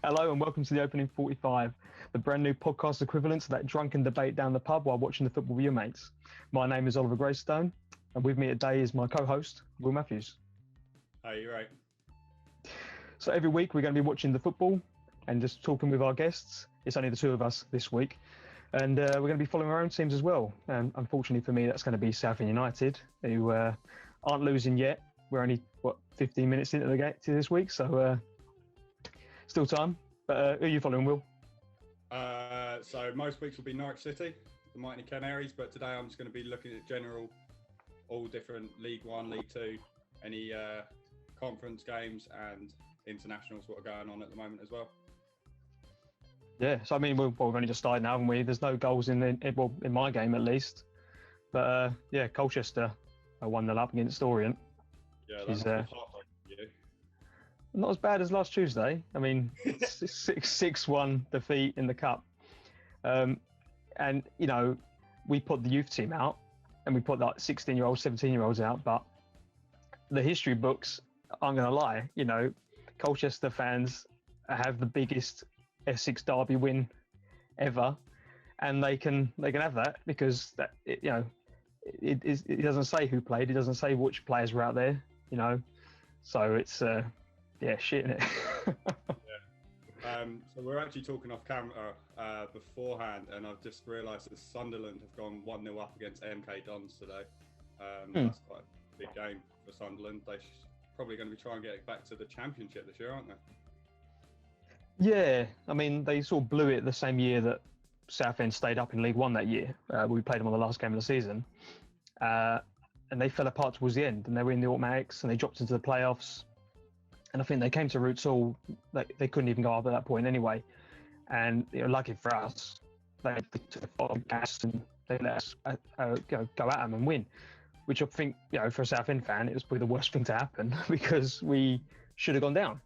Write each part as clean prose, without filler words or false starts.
Hello and welcome to the opening 45, the brand new podcast equivalent to that drunken debate down the pub while watching the football with your mates. My name is Oliver Graystone, and with me today is my co-host, Will Matthews. Hey, you're right. So every week we're going to be watching the football and just talking with our guests. It's only the two of us this week. And we're going to be following our own teams as well. And unfortunately for me, that's going to be Southend United, who aren't losing yet. We're only, 15 minutes into the game this week, so still time. But who are you following, Will? So most weeks will be Norwich City, the Mighty Canaries, but today I'm just going to be looking at all different League One, League Two, any conference games and internationals, what are going on at the moment as well. Yeah, so I mean, we've only just started now, haven't we? There's no goals in my game at least. But Colchester 1-0 up against Orient. Yeah, that's heartbreaking for you. Not as bad as last Tuesday. I mean, 6-1 defeat in the cup. And, you know, we put the youth team out and we put like 16-year-olds, 17-year-olds out. But the history books aren't going to lie. You know, Colchester fans have the biggest Essex derby win ever. And they can have that because, it doesn't say who played. It doesn't say which players were out there, you know. So it's... shit, innit? So we're actually talking off camera beforehand, and I've just realised that Sunderland have gone 1-0 up against MK Dons today. That's quite a big game for Sunderland. They're probably going to be trying to get back to the Championship this year, aren't they? Yeah, I mean, they sort of blew it the same year that Southend stayed up in League One that year. We played them on the last game of the season. And they fell apart towards the end, and they were in the automatics, and they dropped into the playoffs. And I think they came to Roots Hall, they couldn't even go up at that point anyway. And lucky for us, they took the gas and they let us go at them and win. Which I think, for a Southend fan, it was probably the worst thing to happen because we should have gone down.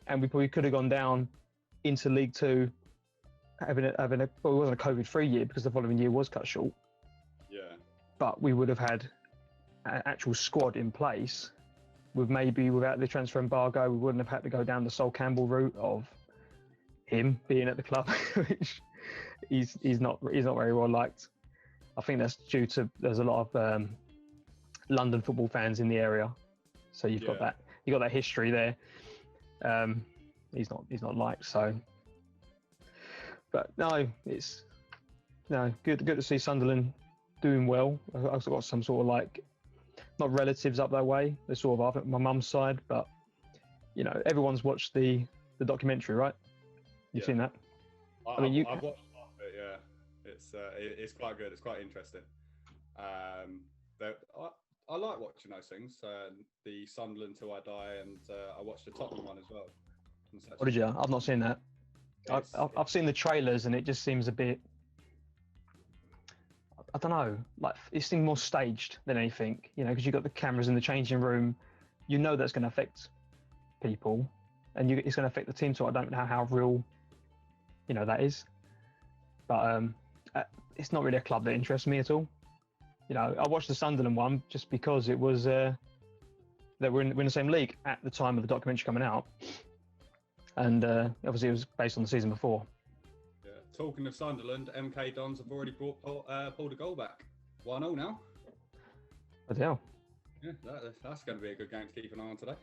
And we probably could have gone down into League Two, having it wasn't a COVID-free year because the following year was cut short. Yeah. But we would have had an actual squad in place. Without the transfer embargo, we wouldn't have had to go down the Sol Campbell route of him being at the club, which he's not very well liked. I think that's due to there's a lot of London football fans in the area, so you've got that history there. He's not liked, so. But no, it's good to see Sunderland doing well. I've also got some sort of not relatives up that way. They're sort of up at my mum's side, but everyone's watched the documentary, right? You've seen that? I've watched half of it. Yeah, it's quite good. It's quite interesting. I like watching those things. The Sunderland Till I Die, and I watched the Tottenham one as well. What did you? I've not seen that. I've seen the trailers, and it just seems a bit. I don't know, it seemed more staged than anything, because you've got the cameras in the changing room. That's going to affect people, and it's going to affect the team. So I don't know how real, that is. But it's not really a club that interests me at all. I watched the Sunderland one just because it was that we're in the same league at the time of the documentary coming out, and obviously it was based on the season before. Yeah. Talking of Sunderland, MK Dons have already pulled a goal back. 1-0 now. Bloody hell. Yeah, that's going to be a good game to keep an eye on today.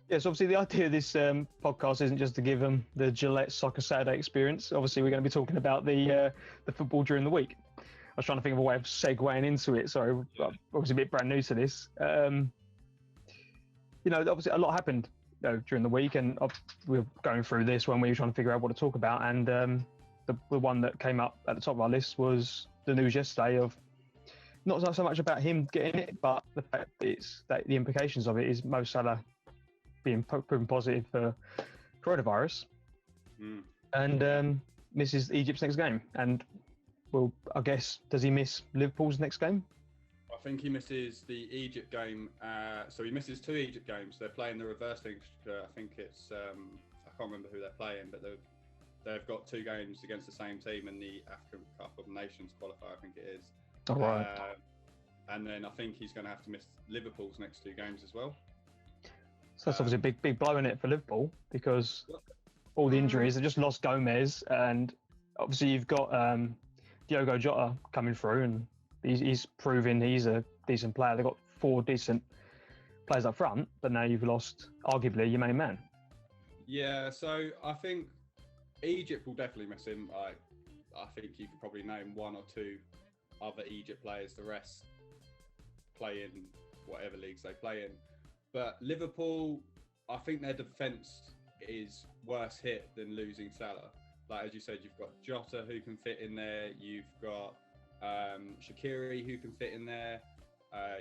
Yes, obviously the idea of this podcast isn't just to give them the Gillette Soccer Saturday experience. Obviously, we're going to be talking about the football during the week. I was trying to think of a way of segueing into it. Sorry, I'm obviously a bit brand new to this. Obviously a lot happened during the week, and we were going through this when we were trying to figure out what to talk about. And the one that came up at the top of our list was the news yesterday of not so much about him getting it, but the fact that the implications of it is Mo Salah being proven positive for coronavirus and misses Egypt's next game. And well, I guess, does he miss Liverpool's next game? I think he misses the Egypt game. So he misses 2 Egypt games. They're playing the reverse fixture. I think it's I can't remember who they're playing, but they've got 2 games against the same team in the African Cup of Nations qualifier, I think it is. All right. And then I think he's going to have to miss Liverpool's next 2 games as well. So that's obviously a big blow in it for Liverpool, because all the injuries. They've just lost Gomez, and obviously you've got Diogo Jota coming through, and he's proving he's a decent player. They've got 4 decent players up front, but now you've lost arguably your main man. Yeah, so I think Egypt will definitely miss him. I think you could probably name 1 or 2 other Egypt players. The rest play in whatever leagues they play in. But Liverpool, I think their defence is worse hit than losing Salah. Like as you said, you've got Jota who can fit in there. You've got Shaqiri who can fit in there.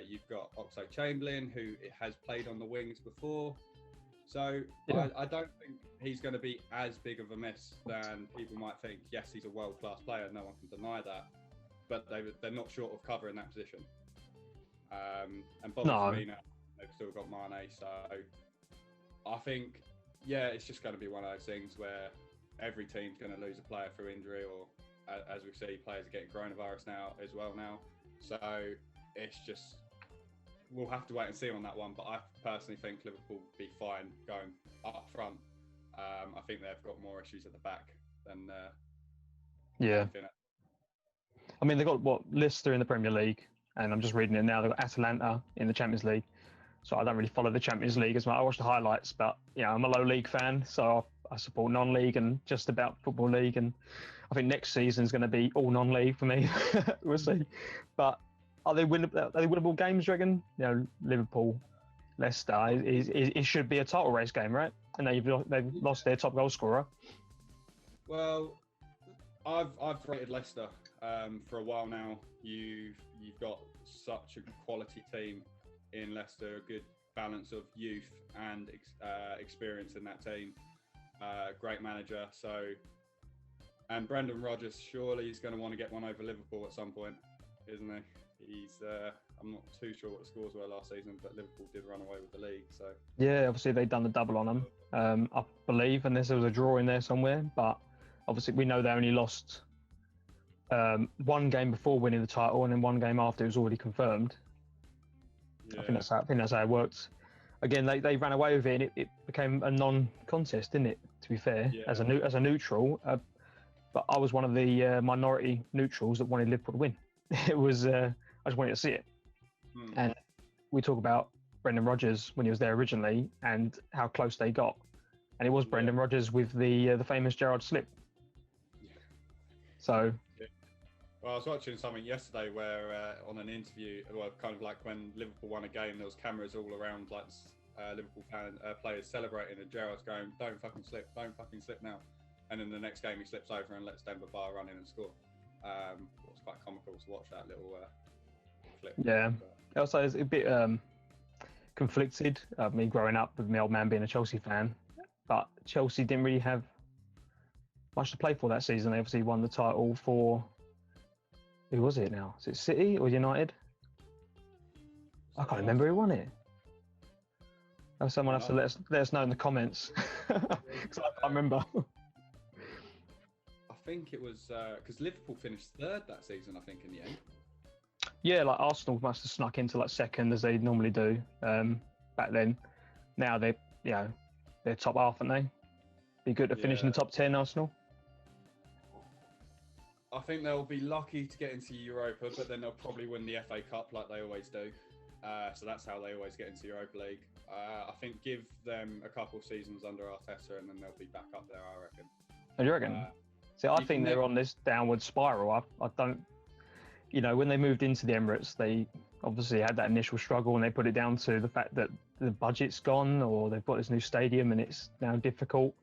You've got Oxlade-Chamberlain who has played on the wings before. So yeah. I don't think he's going to be as big of a miss than people might think. Yes, he's a world-class player. No one can deny that. But they're not short of cover in that position. And Bobby Firmino, they've still got Mane. So I think, yeah, it's just going to be one of those things where every team's going to lose a player through injury, or as we see, players are getting coronavirus now as well now. So it's just, we'll have to wait and see on that one. But I personally think Liverpool will be fine going up front. I think they've got more issues at the back than yeah. I mean, they've got Leicester in the Premier League, and I'm just reading it now. They've got Atalanta in the Champions League. So I don't really follow the Champions League as much. I watch the highlights, but I'm a low league fan, so I support non-league and just about Football League. And I think next season is going to be all non-league for me. We'll see. But are they winnable games, do you reckon? Liverpool, Leicester, it should be a title race game, right? And now they've lost their top goal scorer. Well, I've rated Leicester for a while now. You've got such a quality team in Leicester, a good balance of youth and experience in that team. Great manager. And Brendan Rodgers, surely he's going to want to get one over Liverpool at some point, isn't he? I'm not too sure what the scores were last season, but Liverpool did run away with the league. So yeah, obviously they've done the double on them, I believe, unless there was a draw in there somewhere. But obviously we know they only lost one game before winning the title, and then one game after it was already confirmed. Yeah. I think that's how it worked. Again, they ran away with it, and it became a non-contest, didn't it? To be fair, yeah. as a neutral, but I was one of the minority neutrals that wanted Liverpool to win. It was I just wanted to see it. And we talk about Brendan Rodgers when he was there originally and how close they got, and it was Brendan Rodgers with the famous Gerrard slip. Yeah. So. Well, I was watching something yesterday where on an interview, kind of like when Liverpool won a game, there was cameras all around, like Liverpool players celebrating, and Gerrard's going, "Don't fucking slip now." And then the next game he slips over and lets Demba Ba run in and score. It was quite comical to watch that little flip. Yeah, also it's a bit conflicted. Me growing up with my old man being a Chelsea fan, but Chelsea didn't really have much to play for that season. They obviously won the title for. Who was it now? Is it City or United? I can't remember who won it. Someone has to let us know in the comments. Because I can't remember. I think it was because Liverpool finished third that season, I think, in the end. Yeah, like Arsenal must have snuck into like second as they normally do back then. Now they're top half, aren't they? Be good to finish in the top 10, Arsenal. I think they'll be lucky to get into Europa, but then they'll probably win the FA Cup like they always do. So that's how they always get into Europa League. I think give them a couple of seasons under Arteta and then they'll be back up there, I reckon. Oh, you reckon? See, I think they're on this downward spiral. I don't, when they moved into the Emirates, they obviously had that initial struggle, and they put it down to the fact that the budget's gone, or they've got this new stadium and it's now difficult.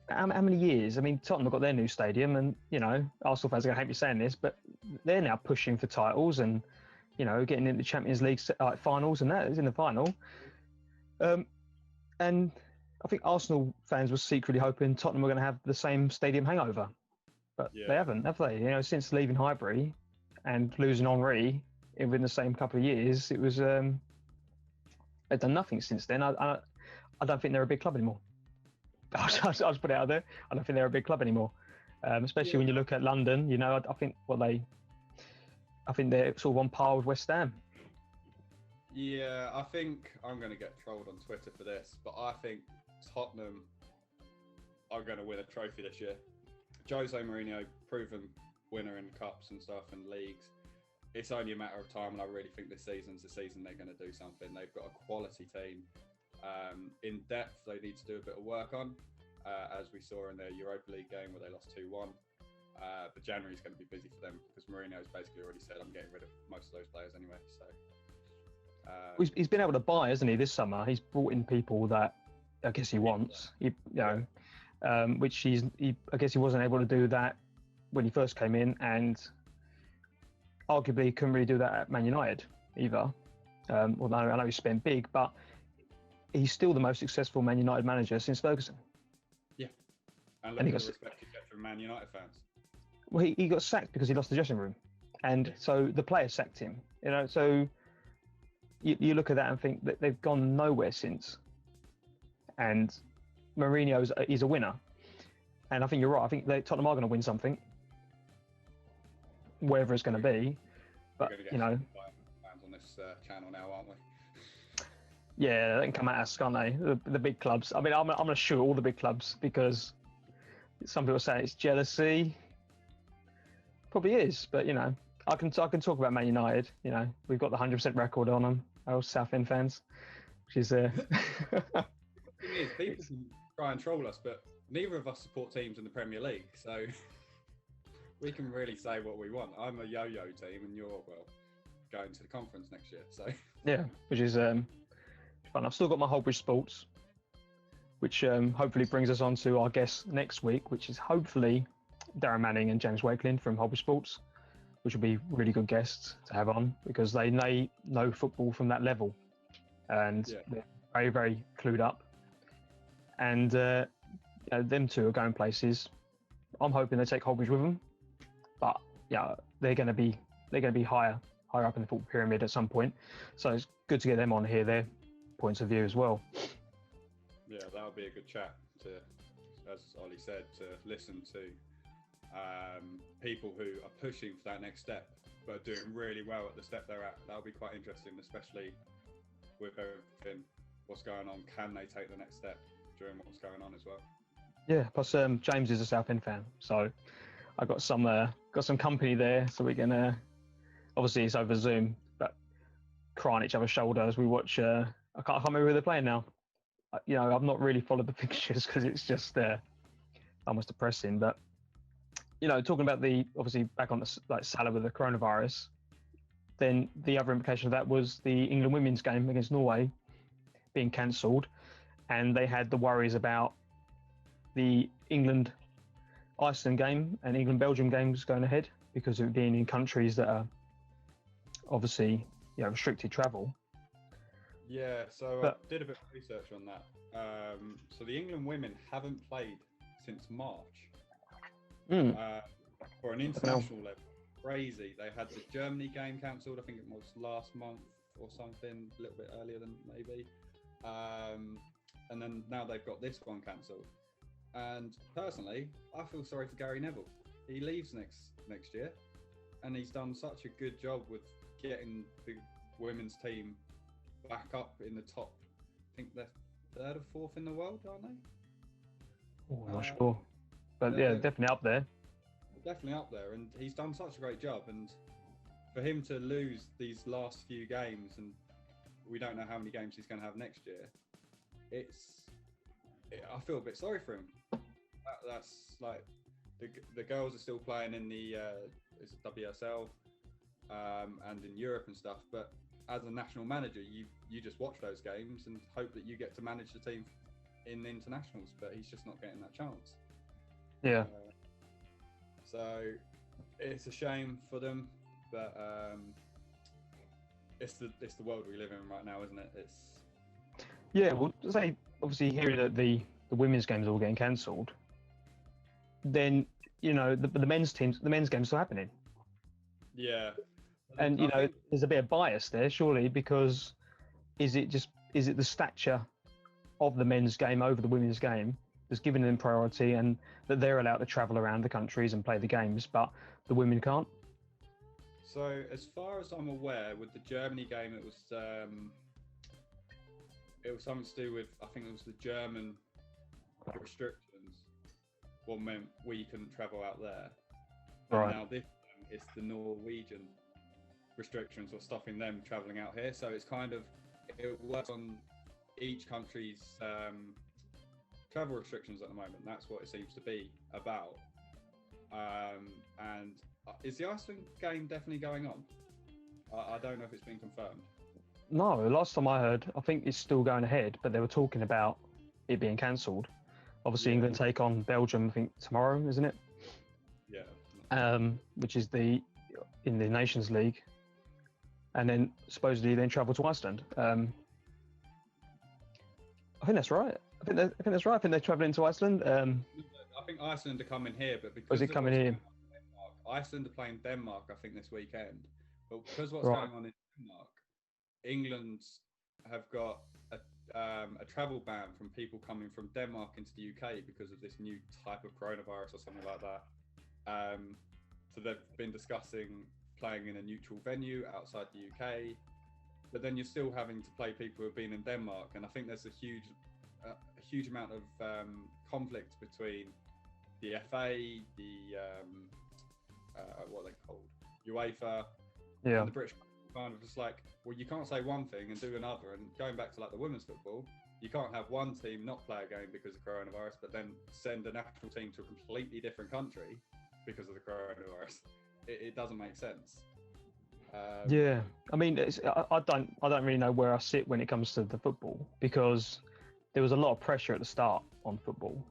How many years? I mean, Tottenham have got their new stadium, and Arsenal fans are going to hate me saying this, but they're now pushing for titles and getting into Champions League finals, and that is in the final. And I think Arsenal fans were secretly hoping Tottenham were going to have the same stadium hangover, but they haven't, have they? Since leaving Highbury and losing Henry within the same couple of years, it was they've done nothing since then. I don't think they're a big club anymore. I'll just put it out there. I don't think they're a big club anymore, especially when you look at London. I think they're sort of on par with West Ham. Yeah, I think I'm going to get trolled on Twitter for this, but I think Tottenham are going to win a trophy this year. Jose Mourinho, proven winner in cups and stuff and leagues. It's only a matter of time, and I really think this season's the season they're going to do something. They've got a quality team. In depth, they need to do a bit of work on, as we saw in their Europa League game where they lost 2-1. But January's going to be busy for them because Mourinho's basically already said, I'm getting rid of most of those players anyway. So He's been able to buy, hasn't he, this summer? He's brought in people that I guess he wants. Which I guess he wasn't able to do that when he first came in, and arguably couldn't really do that at Man United either. Although I know he spent big, but he's still the most successful Man United manager since Ferguson. Yeah, and look at the respect he gets from Man United fans. Well, he got sacked because he lost the dressing room, and so the players sacked him. So you look at that and think that they've gone nowhere since. And Mourinho is a winner, and I think you're right. I think Tottenham are going to win something, wherever it's going to be. But fans on this channel now, aren't we? Yeah, they can come at us, can't they? The big clubs. I mean, I'm going to shoot all the big clubs because some people say it's jealousy. Probably is, but I can talk about Man United. We've got the 100% record on them. Our Southend fans, which is The thing is, people can try and troll us, but neither of us support teams in the Premier League, so we can really say what we want. I'm a yo-yo team, and you're going to the conference next year. So yeah, which is fun. I've still got my Holbridge Sports, which hopefully brings us on to our guests next week, which is hopefully Darren Manning and James Wakelin from Holbridge Sports, which will be really good guests to have on because they know football from that level, and they're very, very clued up. And them two are going places. I'm hoping they take Holbridge with them, but they're going to be higher up in the football pyramid at some point. So it's good to get them on here, their points of view as well. Yeah, that would be a good chat to, as Ollie said, to listen to people who are pushing for that next step, but are doing really well at the step they're at. That would be quite interesting, especially with everything, what's going on. Can they take the next step during what's going on as well? Yeah, plus James is a Southend fan, so I got some company there, so we can obviously it's over Zoom, but cry on each other's shoulder as we watch. I can't remember who they're playing now. I've not really followed the fixtures because it's just almost depressing. But talking about obviously back on the Salah with the coronavirus, then the other implication of that was the England women's game against Norway being cancelled, and they had the worries about the England-Iceland game and England-Belgium games going ahead because of it being in countries that are obviously restricted travel. Yeah, so I did a bit of research on that. So the England women haven't played since March for an international level. Crazy. They had the Germany game cancelled, I think it was last month or something, a little bit earlier than maybe. And then now they've got this one cancelled. And personally, I feel sorry for Gary Neville. He leaves next year, and he's done such a good job with getting the women's team back up in the top. I think they're third or fourth in the world, aren't they? Oh, I'm not sure, but yeah, definitely up there. Definitely up there, and he's done such a great job. And for him to lose these last few games, and we don't know how many games he's going to have next year, I feel a bit sorry for him. That's like the girls are still playing in the WSL and in Europe and stuff, but as a national manager, you just watch those games and hope that you get to manage the team in the internationals, but he's just not getting that chance. Yeah. So it's a shame for them, but it's the world we live in right now, isn't it? Well, say obviously hearing that the women's games are all getting cancelled, then the men's games are still happening. Yeah. And there's a bit of bias there, surely, because is it the stature of the men's game over the women's game that's giving them priority, and that they're allowed to travel around the countries and play the games, but the women can't? So as far as I'm aware, with the Germany game, it was something to do with, I think it was the German restrictions, what meant we couldn't travel out there. Right. And now this time it's the Norwegian restrictions or stopping them travelling out here. So it's kind of, it works on each country's travel restrictions at the moment. That's what it seems to be about. And is the Iceland game definitely going on? I don't know if it's been confirmed. No, last time I heard, I think it's still going ahead, but they were talking about it being cancelled. Obviously, Yeah. England take on Belgium, I think tomorrow, isn't it? Yeah. Which is in the Nations League, and then supposedly then travel to Iceland. I think that's right. I think that's right. I think they're travelling to Iceland. I think Iceland are coming here, but because Was it of coming what's here? going on in Denmark, Iceland are playing Denmark, I think, this weekend. But because what's Right. going on in Denmark, England have got a travel ban from people coming from Denmark into the UK because of this new type of coronavirus or something like that. So they've been discussing playing in a neutral venue outside the UK, but then you're still having to play people who have been in Denmark, and I think there's a huge amount of conflict between the FA, the what are they called, UEFA, Yeah. and the British, kind of just like, well, you can't say one thing and do another. And going back to like the women's football, you can't have one team not play a game because of coronavirus, but then send a national team to a completely different country because of the coronavirus. It doesn't make sense. Yeah, I mean, I don't really know where I sit when it comes to the football, because there was a lot of pressure at the start on football.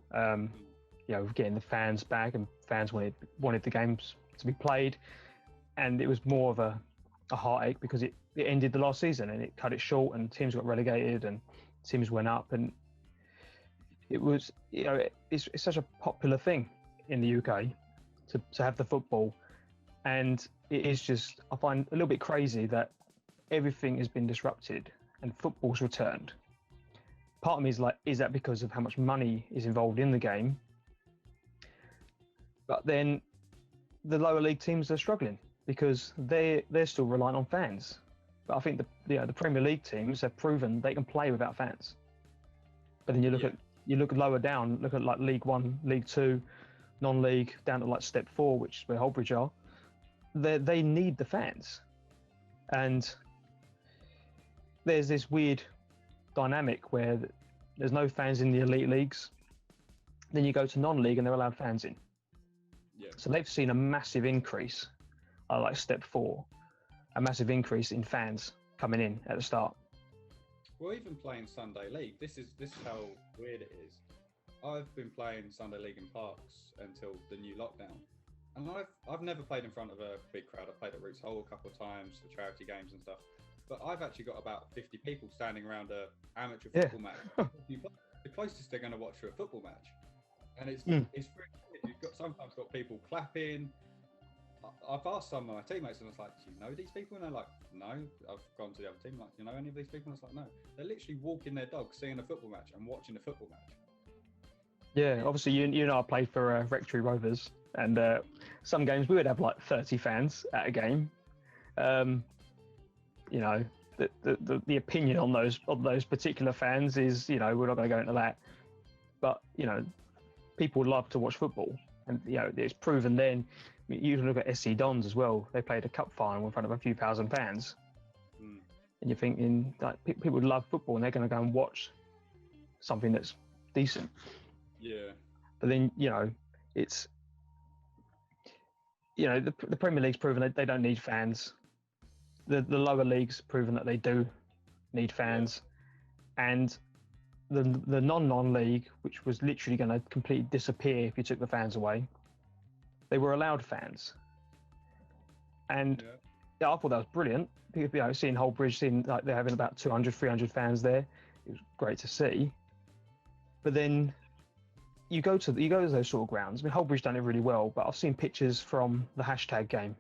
You know, getting the fans back, and fans wanted the games to be played, and it was more of a heartache because it ended the last season and it cut it short, and teams got relegated and teams went up, and it was, you know, it's such a popular thing in the UK to have the football. And it is just, I find a little bit crazy that everything has been disrupted and football's returned. Part of me is like, is that because of how much money is involved in the game? But then the lower league teams are struggling because they're still reliant on fans. But I think the Premier League teams have proven they can play without fans. But then you look lower down, look at like League One, League Two, non-league, down to like Step 4, which is where Holbridge are. They need the fans, and there's this weird dynamic where there's no fans in the elite leagues. Then you go to non-league and they're allowed fans in. Yeah. So they've seen a massive increase, like Step 4, a massive increase in fans coming in at the start. Well, even playing Sunday League, this is how weird it is. I've been playing Sunday League in parks until the new lockdown. And I've never played in front of a big crowd. I've played at Roots Hole a couple of times for charity games and stuff. But I've actually got about 50 people standing around an amateur football match. The closest they're going to watch to a football match. And it's very weird. You've sometimes got people clapping. I've asked some of my teammates, and I was like, do you know these people? And they're like, no. I've gone to the other team, like, do you know any of these people? And it's like, no. They're literally walking their dog, seeing a football match and watching a football match. Yeah, obviously you know I played for Rectory Rovers, and some games we would have like 30 fans at a game. You know, the opinion on those particular fans is, you know, we're not going to go into that, but you know, people love to watch football, and you know it's proven. Then you can look at SC Dons as well. They played a cup final in front of a few thousand fans, and you're thinking like people would love football and they're going to go and watch something that's decent. Yeah. But then, you know, it's, you know, the Premier League's proven they don't need fans. The lower leagues proven that they do need fans. Yeah. And the non-league, which was literally going to completely disappear if you took the fans away, they were allowed fans. And I thought that was brilliant. You know, seeing Holbridge, seeing like they're having about 200, 300 fans there, it was great to see. But then you go to those sort of grounds. I mean, Holbridge done it really well, but I've seen pictures from the hashtag game.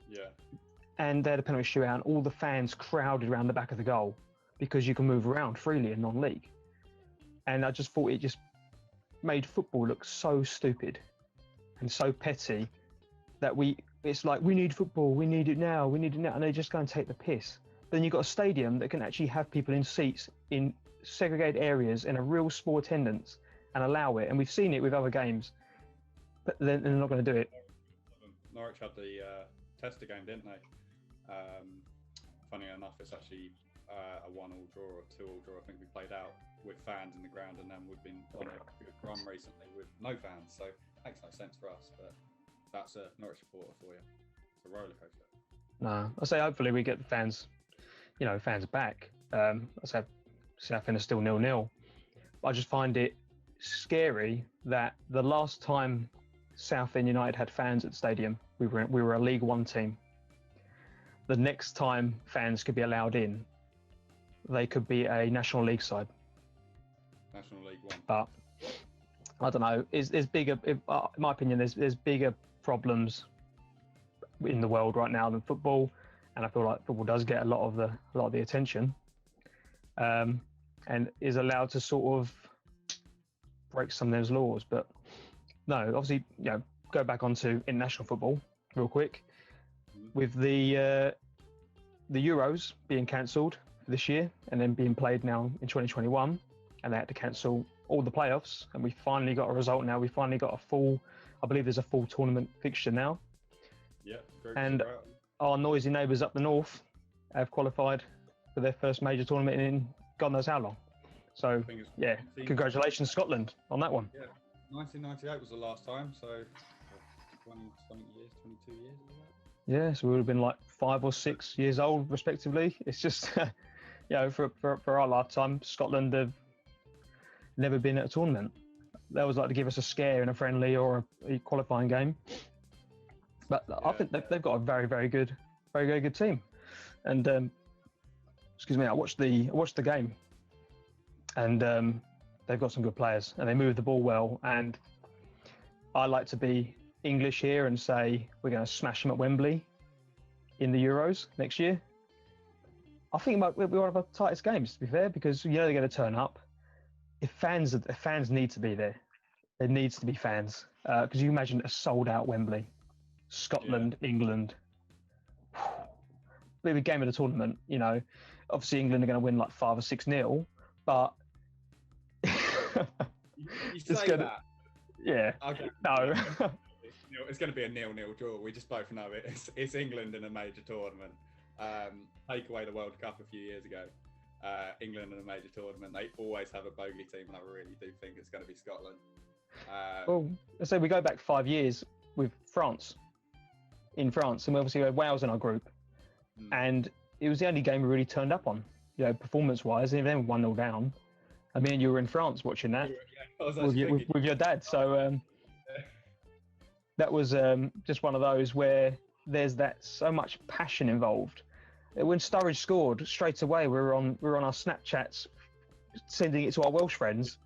Yeah. And they had a penalty shootout, and all the fans crowded around the back of the goal because you can move around freely in non-league. And I just thought it just made football look so stupid and so petty that it's like, we need football, we need it now, and they just go and take the piss. Then you've got a stadium that can actually have people in seats in segregated areas in a real small attendance and allow it. And we've seen it with other games but they're not going to do it. Norwich had the Tester game, didn't they? Funny enough, it's actually a 1-1 draw or 2-2 draw. I think we played out with fans in the ground, and then we've been on a good run recently with no fans, so it makes no sense for us. But that's a Norwich supporter for you. It's a roller coaster. No, I say hopefully we get the fans, fans back. I say Southend is still 0-0. I just find it scary that the last time Southend United had fans at the stadium, we were a League One team. The next time fans could be allowed in, they could be a National League side. National League One. But I don't know. There's bigger, in my opinion, there's bigger problems in the world right now than football, and I feel like football does get a lot of the attention, and is allowed to sort of break some of those laws. But no, obviously, go back onto international football real quick. With the Euros being cancelled this year and then being played now in 2021, and they had to cancel all the playoffs, and we finally got a result now. We finally got I believe there's a full tournament fixture now. Yeah, and our noisy neighbours up the north have qualified for their first major tournament in God knows how long. So, yeah, congratulations, Scotland, on that one. Yeah, 1998 was the last time, so 20-something years, 22 years. Yeah, so we would have been like 5 or 6 years old, respectively. It's just, for our lifetime, Scotland have never been at a tournament. They always like to give us a scare in a friendly or a qualifying game. But I think they've got a very, very good team. And excuse me, I watched the game, and they've got some good players, and they move the ball well. And I like to be English here and say we're going to smash them at Wembley in the Euros next year. I think it might be one of our tightest games, to be fair, because they're going to turn up. If fans need to be there, there needs to be fans. Because you imagine a sold-out Wembley, Scotland, England. Be a game of the tournament, Obviously, England are going to win like 5 or 6-0, but you say that. Yeah. Okay. No. It's going to be a 0-0 draw. We just both know it. It's England in a major tournament. Take away the World Cup a few years ago. England in a major tournament, they always have a bogey team, and I really do think it's going to be Scotland. Well, let's say we go back 5 years with France. In France, and we obviously had Wales in our group, and it was the only game we really turned up on, performance-wise. Even then, 1-0 down. I mean, you were in France watching that with your dad, so that was just one of those where there's so much passion involved. When Sturridge scored, straight away we were on our Snapchats, sending it to our Welsh friends,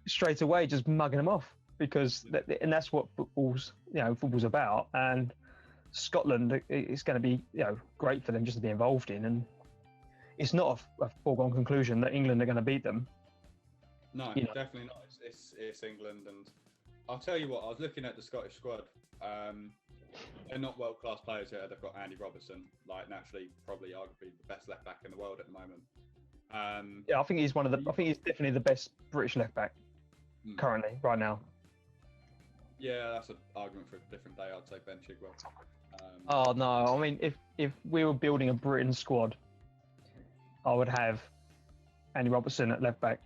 straight away just mugging them off, because that's what football's about. And Scotland, it's going to be great for them just to be involved in, and it's not a foregone conclusion that England are going to beat them. No, definitely not. It's England, and I'll tell you what. I was looking at the Scottish squad. They're not world-class players yet. They've got Andy Robertson, naturally, probably arguably the best left back in the world at the moment. I think he's I think he's definitely the best British left back currently, right now. Yeah, that's an argument for a different day. I'd say Ben Chigwell. Oh no! I mean, if we were building a Britain squad, I would have Andy Robertson at left back.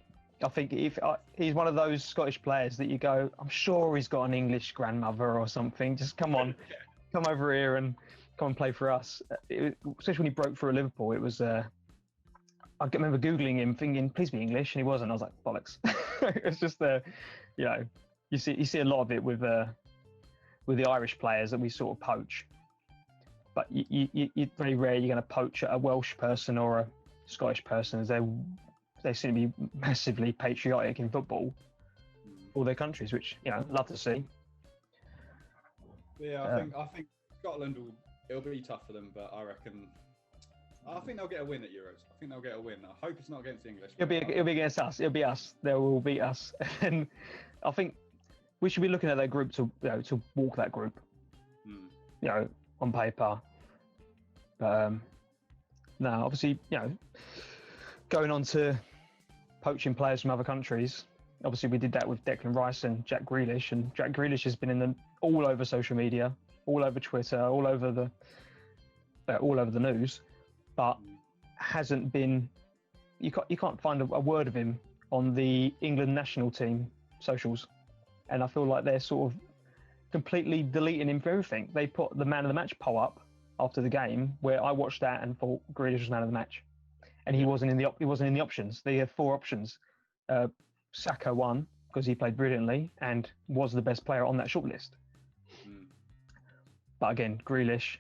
I think he's one of those Scottish players that you go, I'm sure he's got an English grandmother or something. Just come on, come over here and come and play for us. Especially when he broke through at Liverpool, it was. I remember Googling him, thinking, please be English, and he wasn't. I was like, bollocks. It's just you see a lot of it with the Irish players that we sort of poach. But you very rare you're going to poach a Welsh person or a Scottish person, as they seem to be massively patriotic in football, all their countries, which love to see. Yeah, I think Scotland it'll be tough for them, but I think they'll get a win at Euros. I think they'll get a win. I hope it's not against the English. It'll be against us. It'll be us. They will beat us, and I think we should be looking at that group to walk that group. On paper, but no, obviously, going on to poaching players from other countries, Obviously, we did that with Declan Rice and Jack Grealish, and Jack Grealish has been all over social media, all over Twitter, all over the news, but hasn't been. You can't find a word of him on the England national team socials, and I feel like they're sort of completely deleting him from everything. They put the man of the match poll up after the game, where I watched that and thought Grealish was man of the match, and he wasn't in the options. They had 4 options. Saka won because he played brilliantly and was the best player on that shortlist. But again, Grealish,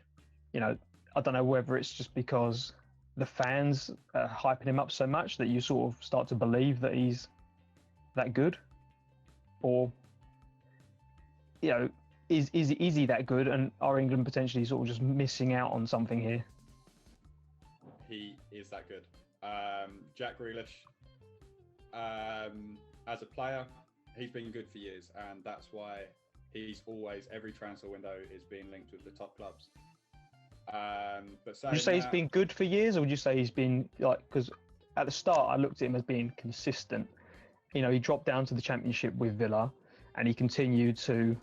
I don't know whether it's just because the fans are hyping him up so much that you sort of start to believe that he's that good, or is he that good, and are England potentially sort of just missing out on something here? He is that good. Jack Grealish, as a player, he's been good for years, and that's why he's always, every transfer window is being linked with the top clubs. But would you say he's been good for years, or would you say he's been because at the start I looked at him as being consistent. He dropped down to the Championship with Villa, and he continued to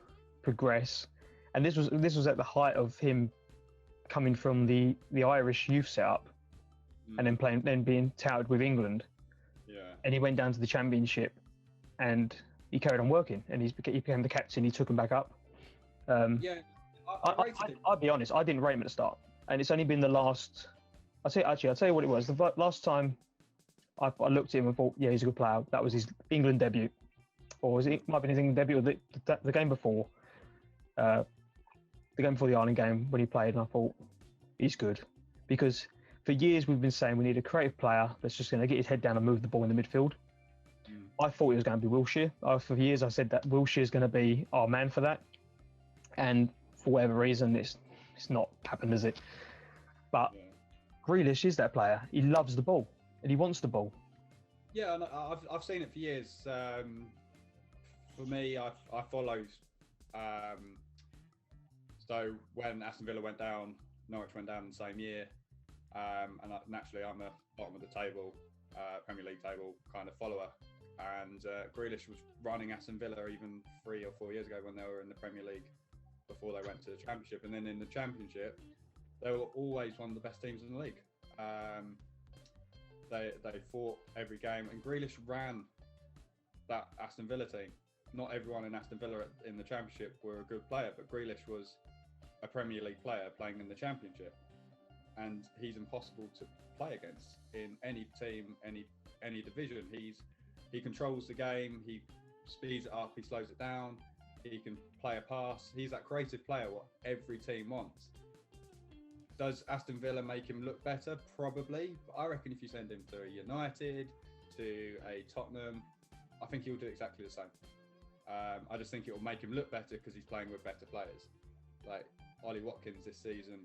progress. And this was at the height of him coming from the Irish youth setup, and then being touted with England. Yeah. And he went down to the Championship, and he carried on working, and he became the captain. He took him back up. I'll be honest, I didn't rate him at the start, and it's only been the last. I'll tell you what it was. The last time I looked at him and thought, yeah, he's a good player. That was his England debut, or it might have been his England debut, or the game before, the Ireland game when he played, and I thought he's good, because for years we've been saying we need a creative player that's just going to get his head down and move the ball in the midfield. I thought it was going to be Wilshere. For years I said that Wilshere is going to be our man for that, and for whatever reason it's not happened, is it? But Grealish is that player. He loves the ball and he wants the ball. Yeah, and I've seen it for years. For me, I followed. So when Aston Villa went down, Norwich went down the same year, and naturally I'm a bottom of the table, Premier League table kind of follower. And Grealish was running Aston Villa even 3 or 4 years ago when they were in the Premier League before they went to the Championship. And then in the Championship, they were always one of the best teams in the league. They fought every game, and Grealish ran that Aston Villa team. Not everyone in Aston Villa in the Championship were a good player, but Grealish was a Premier League player playing in the Championship. And he's impossible to play against in any team, any division. He controls the game, he speeds it up, he slows it down, he can play a pass. He's that creative player what every team wants. Does Aston Villa make him look better? Probably. But I reckon if you send him to a United, to a Tottenham, I think he'll do exactly the same. I just think it will make him look better because he's playing with better players. Like Ollie Watkins this season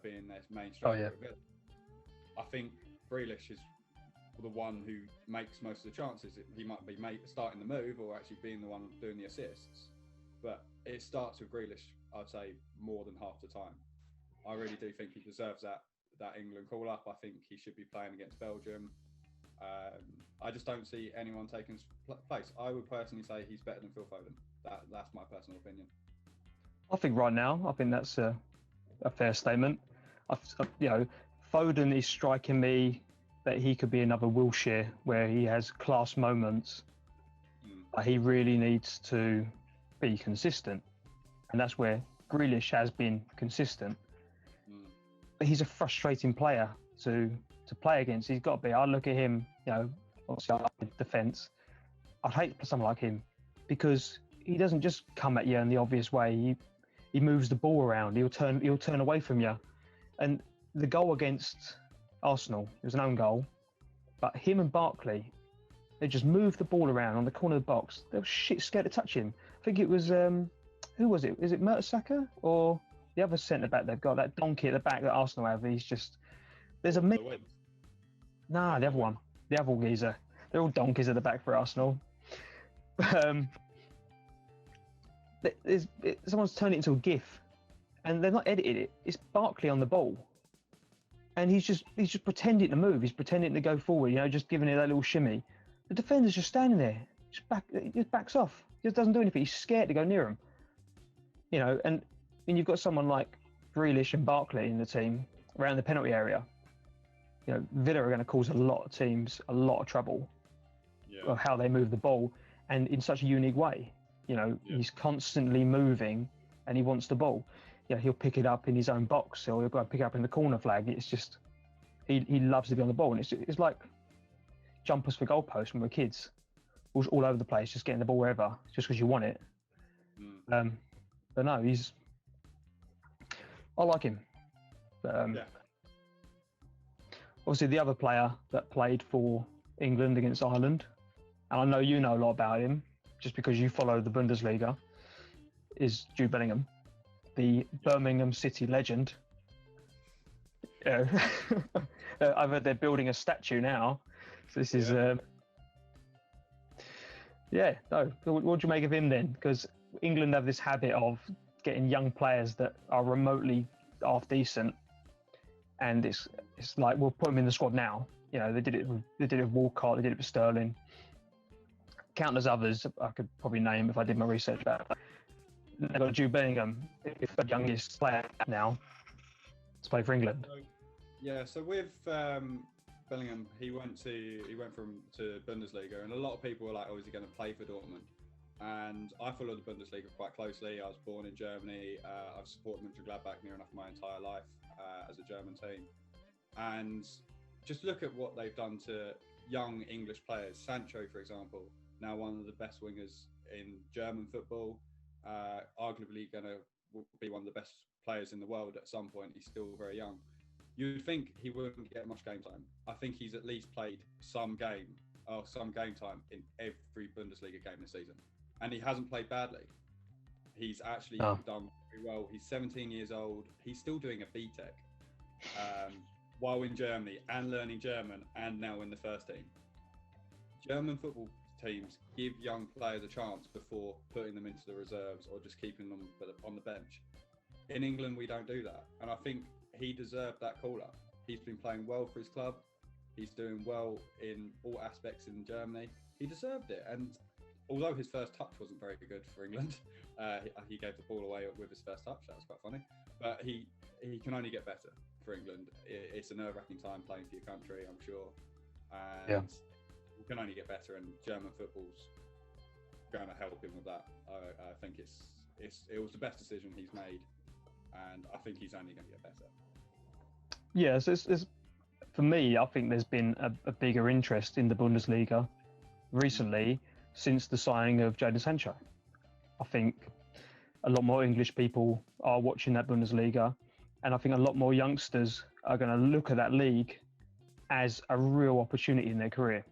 being their main striker. Oh, yeah. I think Grealish is the one who makes most of the chances. He might be starting the move or actually being the one doing the assists. But it starts with Grealish, I'd say, more than half the time. I really do think he deserves that England call-up. I think he should be playing against Belgium. I just don't see anyone taking his place. I would personally say he's better than Phil Foden. That's my personal opinion. I think right now, I think that's a fair statement. Foden is striking me that he could be another Wilshere where he has class moments. But he really needs to be consistent. And that's where Grealish has been consistent. But he's a frustrating player to play against. He's got to be. I look at him, obviously I like defence. I'd hate someone like him because he doesn't just come at you in the obvious way. He moves the ball around. He'll turn away from you. And the goal against Arsenal, it was an own goal, but him and Barkley, they just moved the ball around on the corner of the box. They were scared to touch him. I think it was who was it? Is it Mertesacker or the other centre back they've got? That donkey at the back that Arsenal have. He's just there's a Nah, the other one, the other geezer. They're all donkeys at the back for Arsenal. Someone's turned it into a GIF, and they've not edited it. It's Barkley on the ball. And he's just pretending to move. He's pretending to go forward, just giving it that little shimmy. The defender's just standing there. he just backs off. He just doesn't do anything. He's scared to go near him. And you've got someone like Grealish and Barkley in the team around the penalty area. Villa are going to cause a lot of teams a lot of trouble of how they move the ball, and in such a unique way. He's constantly moving, and he wants the ball. He'll pick it up in his own box, or he'll go and pick it up in the corner flag. It's just he loves to be on the ball, and it's like jumpers for goalposts when we're kids, all over the place, just getting the ball wherever, just because you want it. But no, I like him. Obviously, the other player that played for England against Ireland, and I know you know a lot about him, just because you follow the Bundesliga, is Jude Bellingham, the Birmingham City legend. I've heard they're building a statue now. So this is, what do you make of him then? Because England have this habit of getting young players that are remotely half decent, and it's like, we'll put them in the squad now. They did it with Walcott, they did it with Sterling. Countless others I could probably name if I did my research about it. They've got Jude Bellingham, if the youngest player now to play for England. So with Bellingham, he went to Bundesliga, and a lot of people were like, "Oh, is he going to play for Dortmund?" And I follow the Bundesliga quite closely. I was born in Germany. I've supported Mönchengladbach near enough my entire life as a German team, and just look at what they've done to young English players. Sancho, for example, now one of the best wingers in German football, arguably going to be one of the best players in the world at some point. He's still very young. You'd think he wouldn't get much game time. I think he's at least played some game time in every Bundesliga game this season, and he hasn't played badly. He's actually done very well. He's 17 years old. He's still doing a BTEC while in Germany and learning German, and now in the first team. German football teams give young players a chance before putting them into the reserves or just keeping them on the bench. In England, we don't do that, and I think he deserved that call-up. He's been playing well for his club. He's doing well in all aspects in Germany. He deserved it, and although his first touch wasn't very good for England, he gave the ball away with his first touch. That was quite funny, but he can only get better for England. It's a nerve-wracking time playing for your country, I'm sure, and he can only get better, and German football's going to help him with that. I think it was the best decision he's made, and I think he's only going to get better. Yeah, so it's for me, I think there's been a bigger interest in the Bundesliga recently since the signing of Jadon Sancho. I think a lot more English people are watching that Bundesliga, and I think a lot more youngsters are going to look at that league as a real opportunity in their career.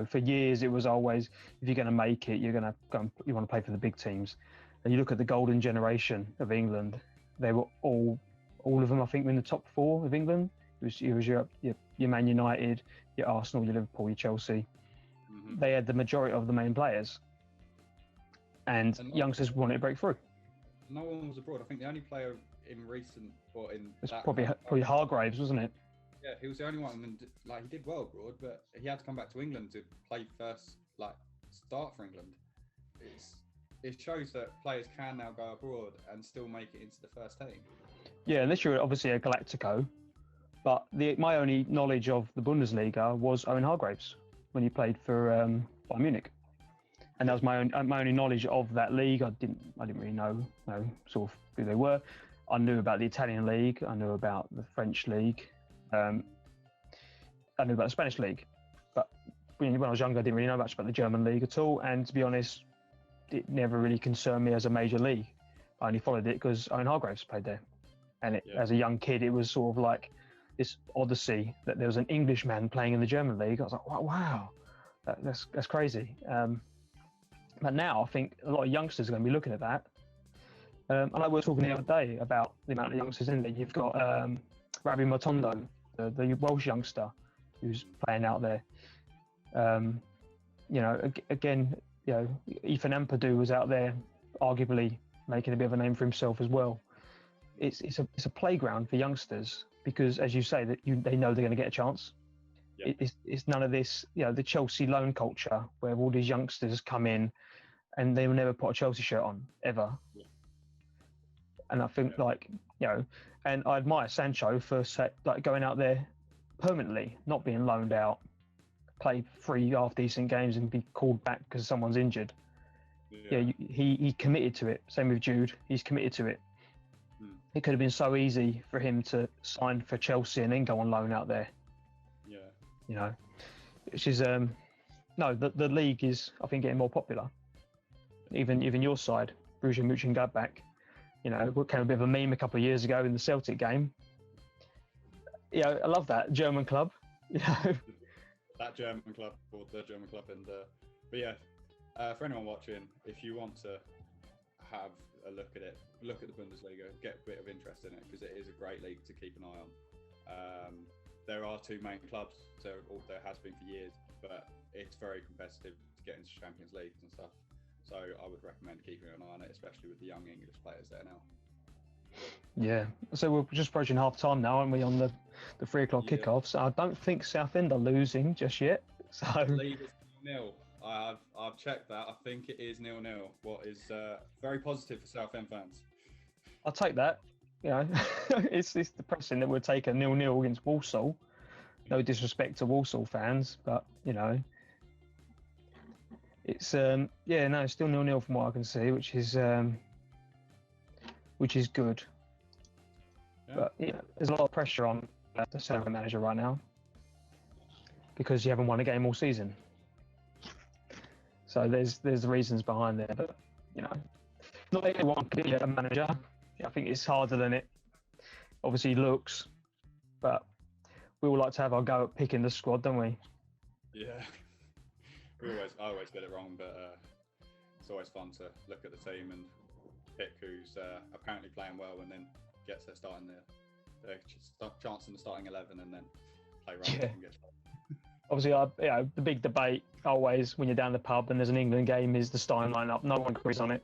For years it was always, if you're going to make it, you're going to you want to play for the big teams. And you look at the golden generation of England; they were all of them, I think, were in the top four of England. It was your Man United, your Arsenal, your Liverpool, your Chelsea. Mm-hmm. They had the majority of the main players, and youngsters wanted to break through. No one was abroad. I think the only player in recent it's probably Hargreaves, wasn't it? Yeah, he was the only one, and he did well abroad, but he had to come back to England to play first, start for England. It shows that players can now go abroad and still make it into the first team. Yeah, unless you're obviously a Galactico, but my only knowledge of the Bundesliga was Owen Hargreaves when he played for Bayern Munich, and that was my only knowledge of that league. I didn't really know sort of who they were. I knew about the Italian league, I knew about the French league, I knew about the Spanish league, but when I was younger, I didn't really know much about the German league at all. And to be honest, it never really concerned me as a major league. I only followed it because Owen Hargreaves played there. And as a young kid, it was sort of like this odyssey that there was an Englishman playing in the German league. I was like, wow, that's crazy. But now I think a lot of youngsters are going to be looking at that. And we were talking the other day about the amount of youngsters in there. You've got Rabi Matondo, the Welsh youngster who's playing out there. Again, Ethan Ampadu was out there, arguably making a bit of a name for himself as well. It's a playground for youngsters because, as you say, they know they're going to get a chance. Yeah. It's none of this, the Chelsea loan culture where all these youngsters come in and they will never put a Chelsea shirt on ever. Yeah. And I think and I admire Sancho for going out there permanently, not being loaned out, play 3 half decent games and be called back because someone's injured. Yeah. He committed to it. Same with Jude. He's committed to it. It could have been so easy for him to sign for Chelsea and then go on loan out there. Yeah. Which is the league is, I think, getting more popular. Even your side, Borussia Mönchengladbach, what came a bit of a meme a couple of years ago in the Celtic game. I love that German club. That German club, or the German club, and but yeah, for anyone watching, if you want to have a look at it, look at the Bundesliga, get a bit of interest in it, because it is a great league to keep an eye on. There are 2 main clubs, so there has been for years, but it's very competitive to get into Champions Leagues and stuff. So I would recommend keeping an eye on it, especially with the young English players there now. Yeah, so we're just approaching half time now, aren't we, on the 3 o'clock kickoff? So I don't think Southend are losing just yet. So I believe it's 0-0. I've checked that. I think it is 0-0. What is very positive for Southend fans. I'll take that. It's depressing that we'll take a 0-0 against Walsall. No disrespect to Walsall fans, but it's still 0-0 from what I can see, which is good. Yeah. But there's a lot of pressure on the Southend manager right now because you haven't won a game all season. So there's the reasons behind there, but not everyone can be a manager. I think it's harder than it obviously looks, but we all like to have our go at picking the squad, don't we? Yeah, I always get it wrong, but it's always fun to look at the team and pick who's apparently playing well, and then gets their chance in the starting 11, and then play right and get started. Obviously, the big debate always when you're down the pub and there's an England game is the starting lineup. No one agrees on it.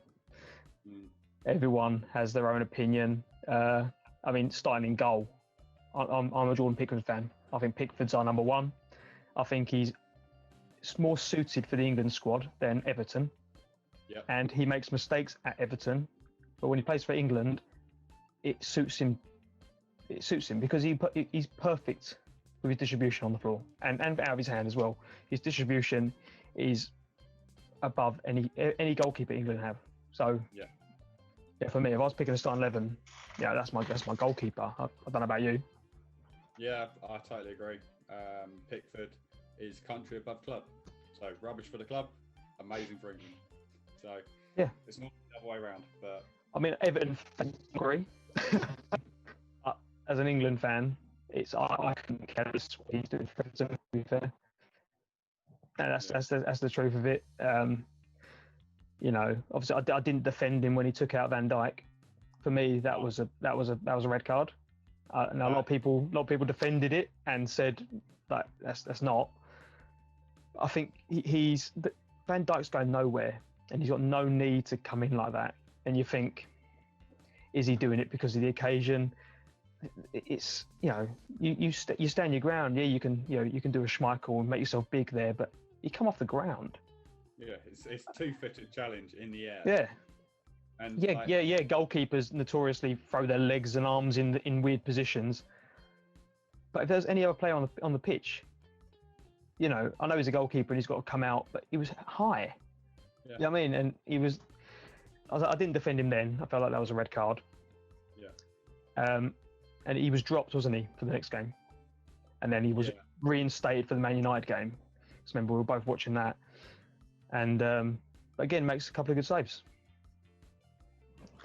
Everyone has their own opinion. Starting in goal. I'm a Jordan Pickford fan. I think Pickford's our number 1. I think he's more suited for the England squad than Everton. Yep. And he makes mistakes at Everton, but when he plays for England, it suits him. It suits him because he's perfect with his distribution on the floor and out of his hand as well. His distribution is above any goalkeeper England have. So for me, if I was picking a starting 11, that's my goalkeeper. I don't know about you. Yeah, I totally agree. Pickford is country above club. So rubbish for the club, amazing for England. So it's not the other way around. But Everton fans agree. As an England fan, I couldn't care less what he's doing for Everton, to be fair. And that's the truth of it. Obviously I didn't defend him when he took out Van Dijk. For me, that was a red card. And a lot of people defended it and said that that's not. I think Van Dijk's going nowhere, and he's got no need to come in like that. And you think, is he doing it because of the occasion? It's you stand your ground. Yeah, you can do a Schmeichel and make yourself big there, but you come off the ground. Yeah, it's two-footed challenge in the air. Yeah. And goalkeepers notoriously throw their legs and arms in weird positions. But if there's any other player on the pitch, I know he's a goalkeeper and he's got to come out, but he was high. Yeah. You know what I mean? And I didn't defend him then. I felt like that was a red card. Yeah. And he was dropped, wasn't he, for the next game? And then he was reinstated for the Man United game. Because remember, we were both watching that. And again, makes a couple of good saves.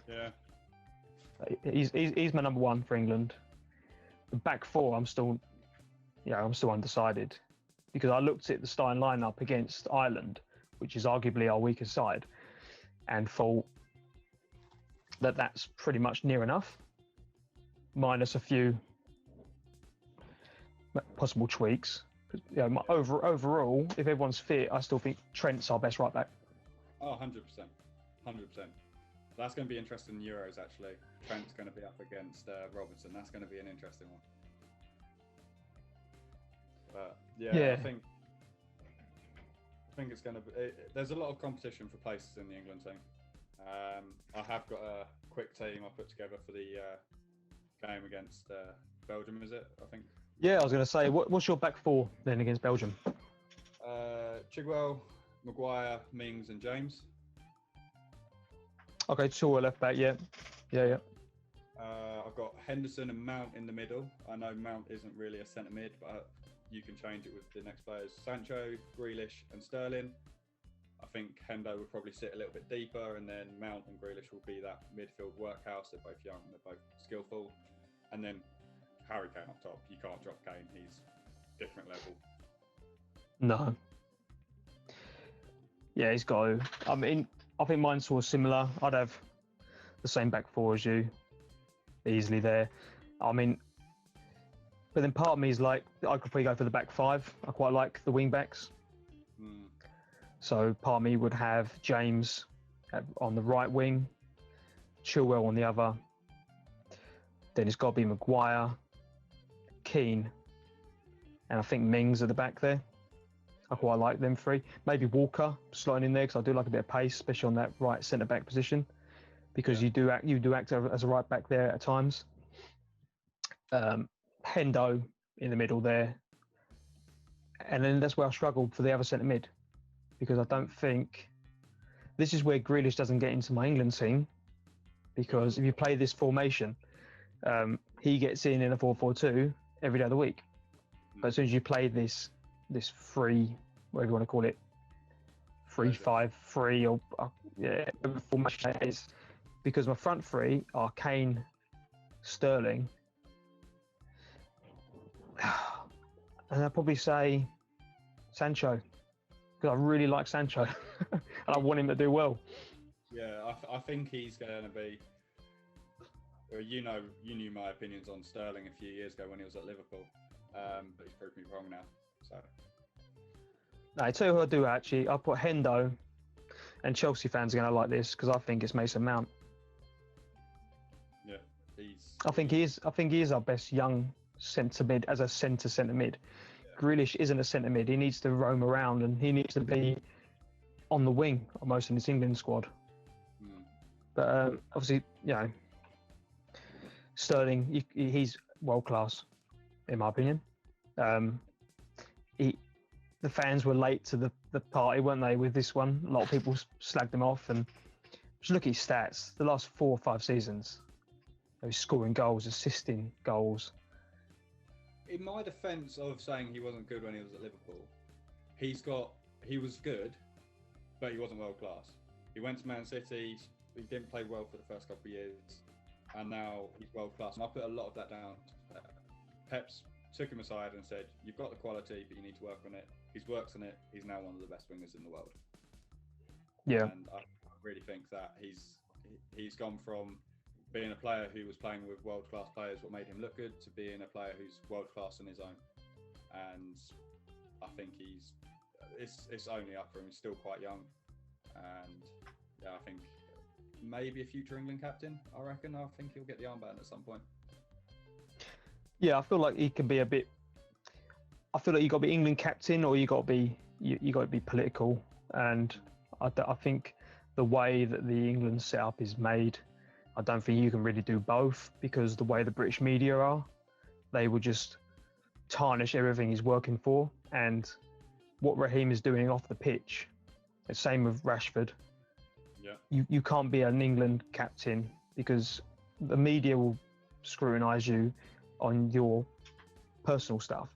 Yeah. He's my number 1 for England. The back 4, I'm still undecided, because I looked at the starting lineup against Ireland, which is arguably our weakest side, and thought that that's pretty much near enough, minus a few possible tweaks. Overall, if everyone's fit, I still think Trent's our best right back. Oh, 100%. That's going to be interesting in Euros, actually. Trent's going to be up against Robertson. That's going to be an interesting one. But yeah, Yeah. I think it's going to be. There's a lot of competition for places in the England team. I have got a quick team I put together for the game against Belgium. Is it? I think. Yeah, I was going to say, what's your back four then against Belgium? Chigwell, Maguire, Mings, and James. Okay, Chilwell left back. Yeah. I've got Henderson and Mount in the middle. I know Mount isn't really a centre mid, but you can change it with the next players. Sancho, Grealish, and Sterling. I think Hendo would probably sit a little bit deeper, and then Mount and Grealish will be that midfield workhouse. They're both young, they're both skillful. And then Harry Kane up top. You can't drop Kane, he's different level. No. Yeah, he's got to. I mean, I think mine's sort of similar. I'd have the same back four as you, easily there. I mean, but then part of me is like, I could probably go for the back five. I quite like the wing backs. So part of me would have James on the right wing, Chilwell on the other. Then it's got to be Maguire, Keane, and I think Mings at the back there. I quite like them three. Maybe Walker slotting in there because I do like a bit of pace, especially on that right centre back position, because you do act as a right back there at times. Hendo in the middle there, and then that's where I struggled for the other centre mid, because I don't think this is where Grealish doesn't get into my England team, because if you play this formation, he gets in a 4-4-2 every day of the week. But as soon as you play this free, whatever you want to call it, 3-5-3 or whatever formation it is, because my front three are Kane, Sterling, and I'd probably say Sancho, because I really like Sancho and I want him to do well. Yeah, I think he's going to be. Well, you knew my opinions on Sterling a few years ago when he was at Liverpool, but he's proved me wrong now. So. No, I tell you who I do actually. I'll put Hendo, and Chelsea fans are going to like this because I think it's Mason Mount. Yeah, I think he is our best young centre mid as a centre mid. Yeah. Grealish isn't a centre mid. He needs to roam around and he needs to be on the wing almost in this England squad. But obviously, Sterling, he's world class, in my opinion. The fans were late to the party, weren't they, with this one? A lot of people slagged him off, and just look at his stats. The last 4 or 5 seasons, he's scoring goals, assisting goals. In my defence of saying he wasn't good when he was at Liverpool, he was good, but he wasn't world class. He went to Man City, he didn't play well for the first couple of years, and now he's world class. And I put a lot of that down. Pep's took him aside and said, "You've got the quality, but you need to work on it." He's worked on it. He's now one of the best wingers in the world. Yeah, and I really think that he's gone from being a player who was playing with world-class players, what made him look good, to being a player who's world-class on his own. And I think it's only up for him. He's still quite young, and yeah, I think maybe a future England captain. I reckon. I think he'll get the armband at some point. Yeah, I feel like he can be a bit. I feel like you got to be England captain, or you got to be political, and I think the way that the England setup is made, I don't think you can really do both, because the way the British media are, they will just tarnish everything he's working for, and what Raheem is doing off the pitch. The same with Rashford. Yeah. You can't be an England captain because the media will scrutinise you on your personal stuff.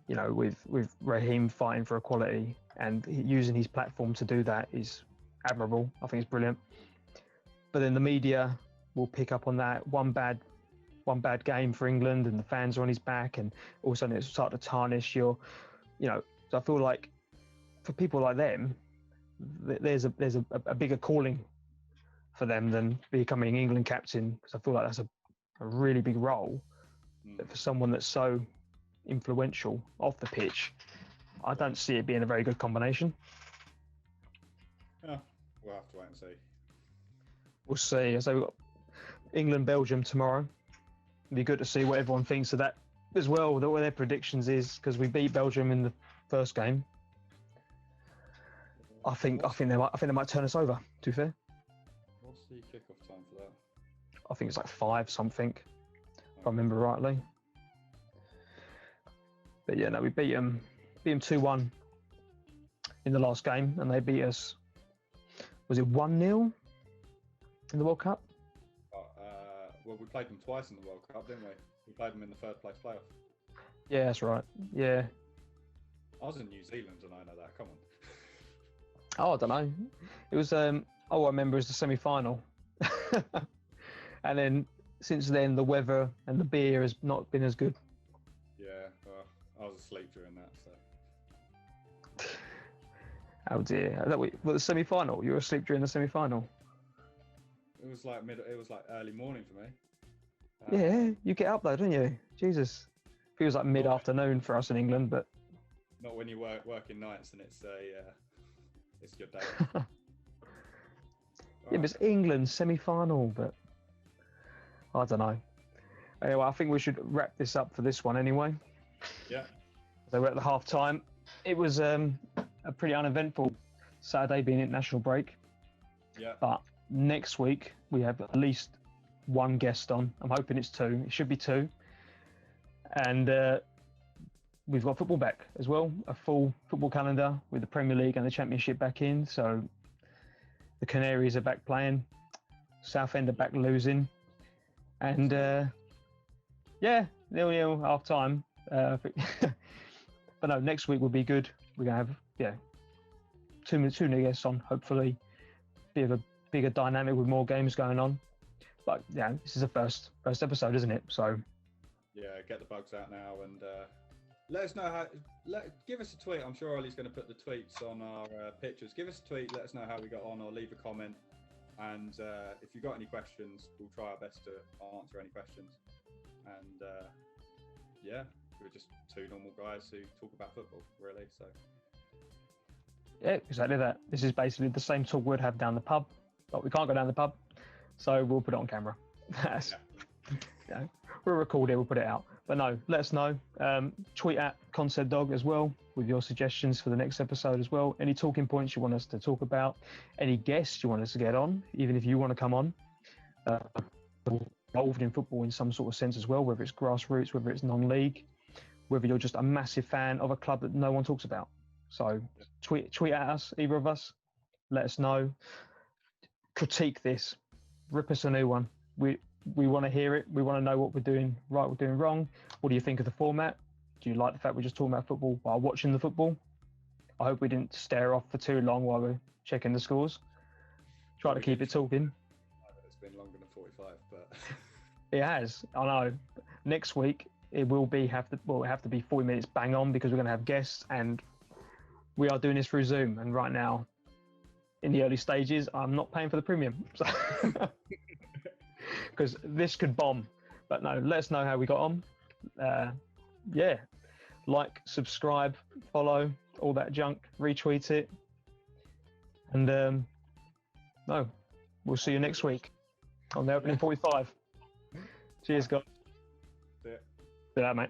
With Raheem fighting for equality and using his platform to do that is admirable. I think it's brilliant. But then the media will pick up on that one bad game for England, and the fans are on his back, and all of a sudden it's start to tarnish your, So I feel like for people like them, there's a bigger calling for them than becoming England captain, because I feel like that's a really big role. But for someone that's so influential off the pitch, I don't see it being a very good combination. Yeah, we'll have to wait and see. We'll see. So we've got England, Belgium tomorrow. It'd be good to see what everyone thinks of that as well what their predictions is, because we beat Belgium in the first game. I think they might turn us over. To be fair, What's the kickoff time for that? I think it's like 5 something, if I remember rightly. But yeah, no, we beat them 2-1 in the last game, and they beat us. Was it 1-0 in the World Cup? Well, we played them twice in the World Cup, didn't we? We played them in the third place playoff. Yeah, that's right. Yeah. I was in New Zealand and I know that. Come on. Oh, I don't know. It was all I remember is the semi-final. And then since then, the weather and the beer has not been as good. Yeah, well, I was asleep during that, so. Oh dear. The semi-final? You were asleep during the semi-final? It was like early morning for me. Yeah, you get up though, don't you? Jesus. Feels like mid-afternoon for us in England, but not when you working nights and it's your day. Yeah, but it's England semi-final, but I don't know. Anyway, I think we should wrap this up for this one anyway. Yeah. So we're at the half time. It was a pretty uneventful Saturday being international break. Yeah. But next week we have at least one guest on. I'm hoping it's 2. It should be 2. And we've got football back as well, a full football calendar with the Premier League and the Championship back in. So the Canaries are back playing, Southend are back losing, and 0-0 half time. But no, next week will be good. We're gonna have two new guests on, hopefully, bit of a bigger dynamic with more games going on. But yeah, this is the first episode, isn't it? So yeah, get the bugs out now and let us know give us a tweet. I'm sure Ollie's going to put the tweets on our pictures. Give us a tweet, let us know how we got on, or leave a comment. And if you've got any questions, we'll try our best to answer any questions. And we're just 2 normal guys who talk about football, really. So yeah, exactly that. This is basically the same talk we'd have down the pub, but we can't go down the pub, so we'll put it on camera. We'll record it, we'll put it out. But no, let us know. Tweet at ConceptDog as well with your suggestions for the next episode as well. Any talking points you want us to talk about, any guests you want us to get on, even if you want to come on. Involved in football in some sort of sense as well, whether it's grassroots, whether it's non-league, whether you're just a massive fan of a club that no one talks about. So tweet at us, either of us. Let us know. Critique this. Rip us a new one. We want to hear it. We want to know what we're doing right, we're doing wrong. What do you think of the format? Do you like the fact we're just talking about football while watching the football? I hope we didn't stare off for too long while we're checking the scores. Try to keep it talking. It's been longer than 45, but it has. I know. Next week it will have to be 40 minutes bang on, because we're going to have guests, and we are doing this through Zoom. And right now, in the early stages, I'm not paying for the premium. So because this could bomb. But no, let us know how we got on. Like, subscribe, follow, all that junk, retweet it. And we'll see you next week on the opening 45. Cheers, guys. See ya. See that, mate.